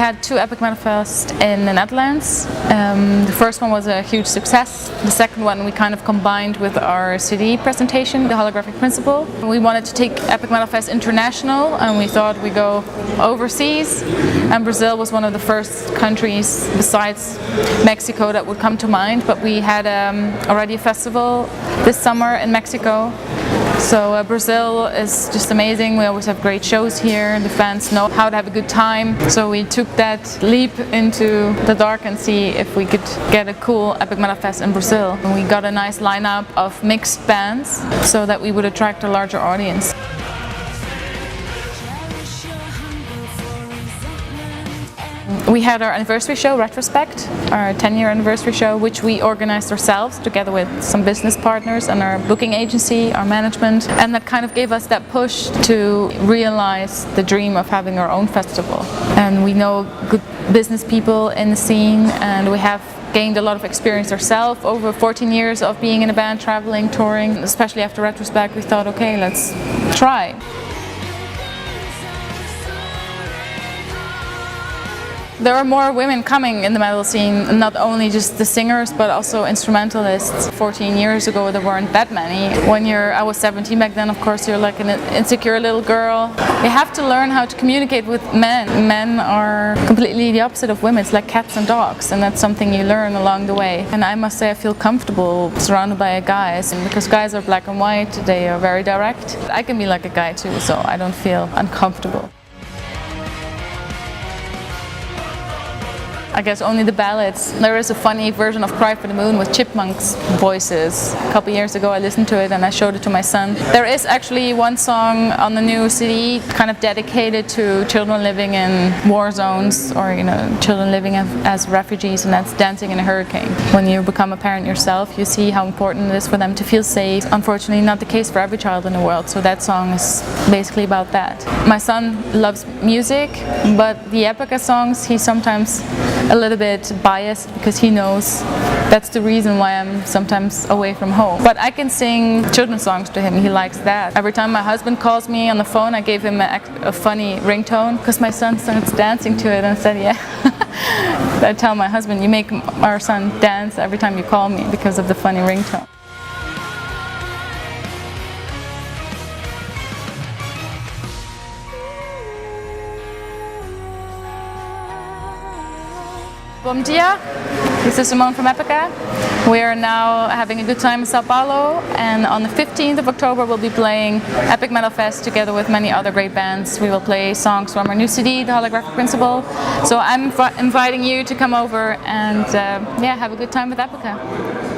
had 2 Epic Metal Fest in the Netherlands. The first one was a huge success. The second one we kind of combined with our CD presentation, the holographic principle. We wanted to take Epic Metal Fest international, and we thought we'd go overseas. And Brazil was one of the first countries besides Mexico that would come to mind. But we had already a festival this summer in Mexico. So Brazil is just amazing. We always have great shows here. The fans know how to have a good time. So we took that leap into the dark and see if we could get a cool Epic Metal Fest in Brazil. And we got a nice lineup of mixed bands so that we would attract a larger audience. We had our anniversary show, Retrospect, our 10-year anniversary show, which we organized ourselves together with some business partners and our booking agency, our management, and that kind of gave us that push to realize the dream of having our own festival. And we know good business people in the scene, and we have gained a lot of experience ourselves over 14 years of being in a band, traveling, touring. Especially after Retrospect, we thought, okay, let's try. There are more women coming in the metal scene, not only just the singers but also instrumentalists. 14 years ago there weren't that many. I was 17 back then, of course you're like an insecure little girl. You have to learn how to communicate with men. Men are completely the opposite of women. It's like cats and dogs, and that's something you learn along the way. And I must say I feel comfortable surrounded by guys, and because guys are black and white, they are very direct. I can be like a guy too, so I don't feel uncomfortable. I guess only the ballads. There is a funny version of Cry for the Moon with chipmunks voices. A couple years ago I listened to it and I showed it to my son. There is actually one song on the new CD kind of dedicated to children living in war zones, or children living as refugees, and that's Dancing in a Hurricane. When you become a parent yourself, you see how important it is for them to feel safe. Unfortunately not the case for every child in the world, so that song is basically about that. My son loves music, but the Epica songs he's sometimes a little bit biased because he knows that's the reason why I'm sometimes away from home. But I can sing children's songs to him, he likes that. Every time my husband calls me on the phone, I gave him a funny ringtone because my son starts dancing to it, and I said, yeah. I tell my husband, you make our son dance every time you call me because of the funny ringtone. Bom dia, this is Simone from Epica. We are now having a good time in Sao Paulo, and on the 15th of October we'll be playing Epic Metal Fest together with many other great bands. We will play songs from our new CD, The Holographic Principle. So I'm inviting you to come over and have a good time with Epica.